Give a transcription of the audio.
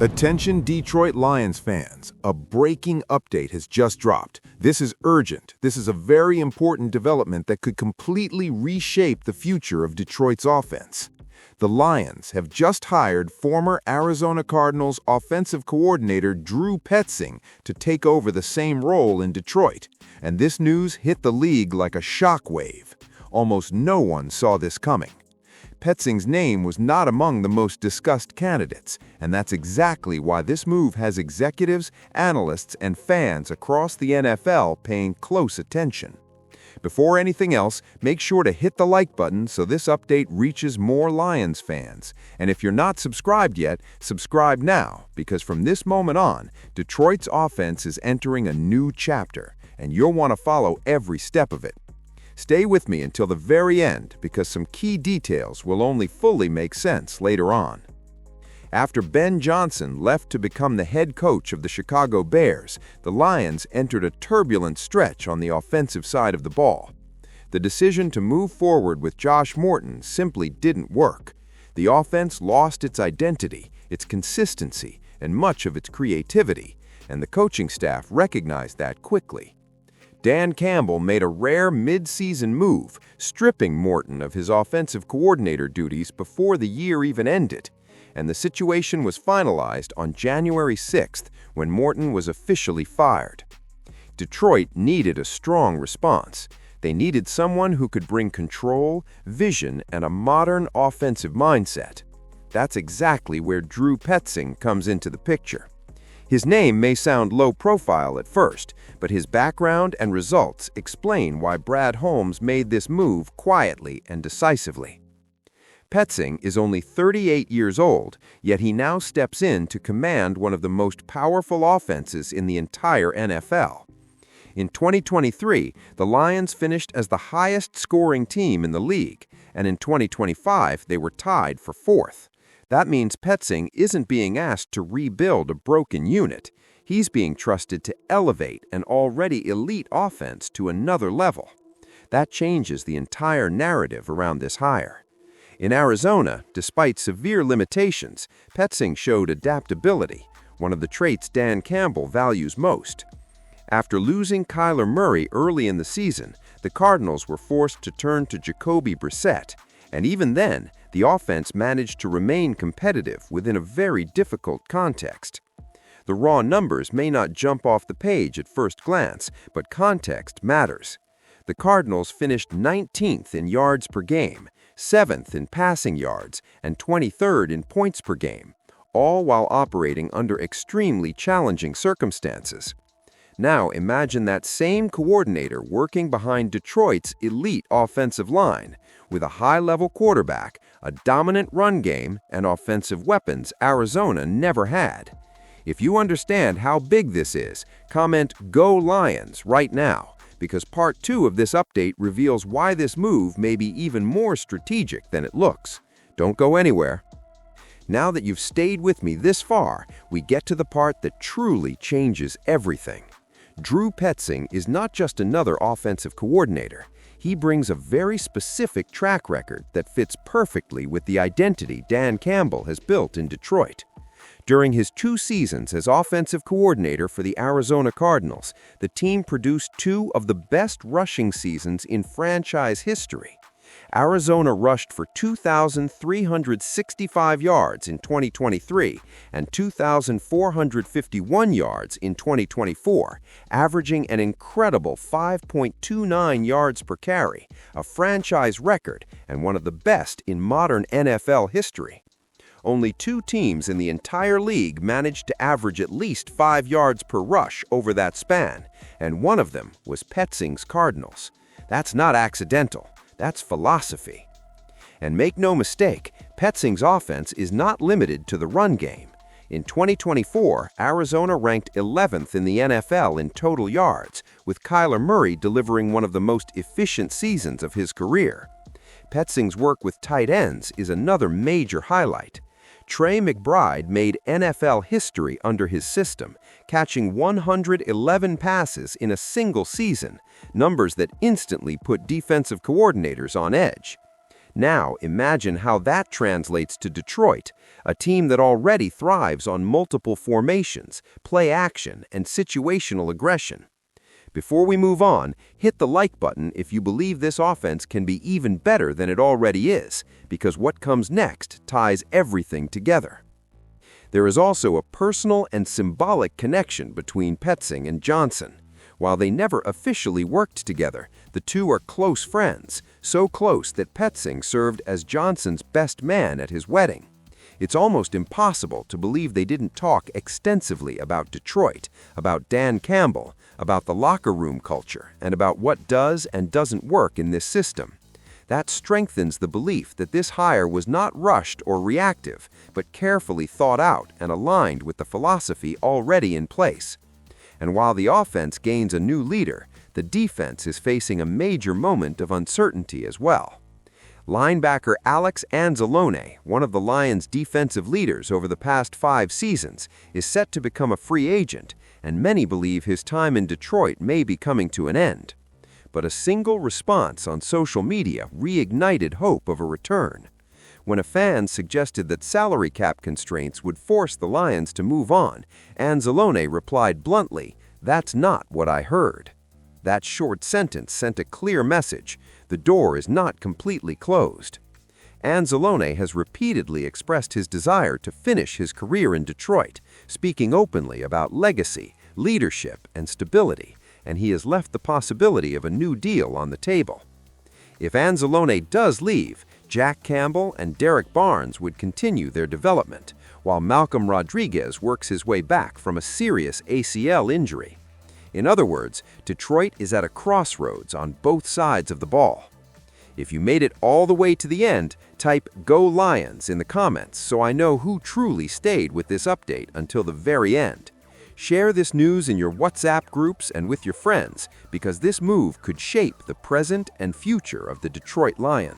Attention Detroit Lions fans, a breaking update has just dropped. This is urgent. This is a very important development that could completely reshape the future of Detroit's offense. The Lions have just hired former Arizona Cardinals offensive coordinator Drew Petzing to take over the same role in Detroit, and this news hit the league like a shockwave. Almost no one saw this coming. Petzing's name was not among the most discussed candidates, and that's exactly why this move has executives, analysts, and fans across the NFL paying close attention. Before anything else, make sure to hit the like button so this update reaches more Lions fans. And if you're not subscribed yet, subscribe now, because from this moment on, Detroit's offense is entering a new chapter, and you'll want to follow every step of it. Stay with me until the very end, because some key details will only fully make sense later on. After Ben Johnson left to become the head coach of the Chicago Bears, the Lions entered a turbulent stretch on the offensive side of the ball. The decision to move forward with Josh Morton simply didn't work. The offense lost its identity, its consistency, and much of its creativity, and the coaching staff recognized that quickly. Dan Campbell made a rare mid-season move, stripping Morton of his offensive coordinator duties before the year even ended, and the situation was finalized on January 6th when Morton was officially fired. Detroit needed a strong response. They needed someone who could bring control, vision, and a modern offensive mindset. That's exactly where Drew Petzing comes into the picture. His name may sound low profile at first, but his background and results explain why Brad Holmes made this move quietly and decisively. Petzing is only 38 years old, yet he now steps in to command one of the most powerful offenses in the entire NFL. In 2023, the Lions finished as the highest-scoring team in the league, and in 2025, they were tied for fourth. That means Petzing isn't being asked to rebuild a broken unit. He's being trusted to elevate an already elite offense to another level. That changes the entire narrative around this hire. In Arizona, despite severe limitations, Petzing showed adaptability, one of the traits Dan Campbell values most. After losing Kyler Murray early in the season, the Cardinals were forced to turn to Jacoby Brissett, and even then, the offense managed to remain competitive within a very difficult context. The raw numbers may not jump off the page at first glance, but context matters. The Cardinals finished 19th in yards per game, 7th in passing yards, and 23rd in points per game, all while operating under extremely challenging circumstances. Now imagine that same coordinator working behind Detroit's elite offensive line, with a high-level quarterback, a dominant run game, and offensive weapons Arizona never had. If you understand how big this is, comment "Go Lions" right now, because part 2 of this update reveals why this move may be even more strategic than it looks. Don't go anywhere. Now that you've stayed with me this far, we get to the part that truly changes everything. Drew Petzing is not just another offensive coordinator. He brings a very specific track record that fits perfectly with the identity Dan Campbell has built in Detroit. During his 2 seasons as offensive coordinator for the Arizona Cardinals, the team produced 2 of the best rushing seasons in franchise history. Arizona rushed for 2,365 yards in 2023 and 2,451 yards in 2024, averaging an incredible 5.29 yards per carry, a franchise record and one of the best in modern NFL history. Only 2 teams in the entire league managed to average at least 5 yards per rush over that span, and one of them was Petzing's Cardinals. That's not accidental. That's philosophy. And make no mistake, Petzing's offense is not limited to the run game. In 2024, Arizona ranked 11th in the NFL in total yards, with Kyler Murray delivering one of the most efficient seasons of his career. Petzing's work with tight ends is another major highlight. Trey McBride made NFL history under his system, catching 111 passes in a single season, numbers that instantly put defensive coordinators on edge. Now, imagine how that translates to Detroit, a team that already thrives on multiple formations, play action, and situational aggression. Before we move on, hit the like button if you believe this offense can be even better than it already is, because what comes next ties everything together. There is also a personal and symbolic connection between Petzing and Johnson. While they never officially worked together, the two are close friends, so close that Petzing served as Johnson's best man at his wedding. It's almost impossible to believe they didn't talk extensively about Detroit, about Dan Campbell, about the locker room culture, and about what does and doesn't work in this system. That strengthens the belief that this hire was not rushed or reactive, but carefully thought out and aligned with the philosophy already in place. And while the offense gains a new leader, the defense is facing a major moment of uncertainty as well. Linebacker Alex Anzalone, one of the Lions' defensive leaders over the past 5 seasons, is set to become a free agent, and many believe his time in Detroit may be coming to an end. But a single response on social media reignited hope of a return. When a fan suggested that salary cap constraints would force the Lions to move on, Anzalone replied bluntly, "That's not what I heard." That short sentence sent a clear message: the door is not completely closed. Anzalone has repeatedly expressed his desire to finish his career in Detroit, speaking openly about legacy, leadership, and stability, and he has left the possibility of a new deal on the table. If Anzalone does leave, Jack Campbell and Derek Barnes would continue their development, while Malcolm Rodriguez works his way back from a serious ACL injury. In other words, Detroit is at a crossroads on both sides of the ball. If you made it all the way to the end, type "Go Lions" in the comments so I know who truly stayed with this update until the very end. Share this news in your WhatsApp groups and with your friends, because this move could shape the present and future of the Detroit Lions.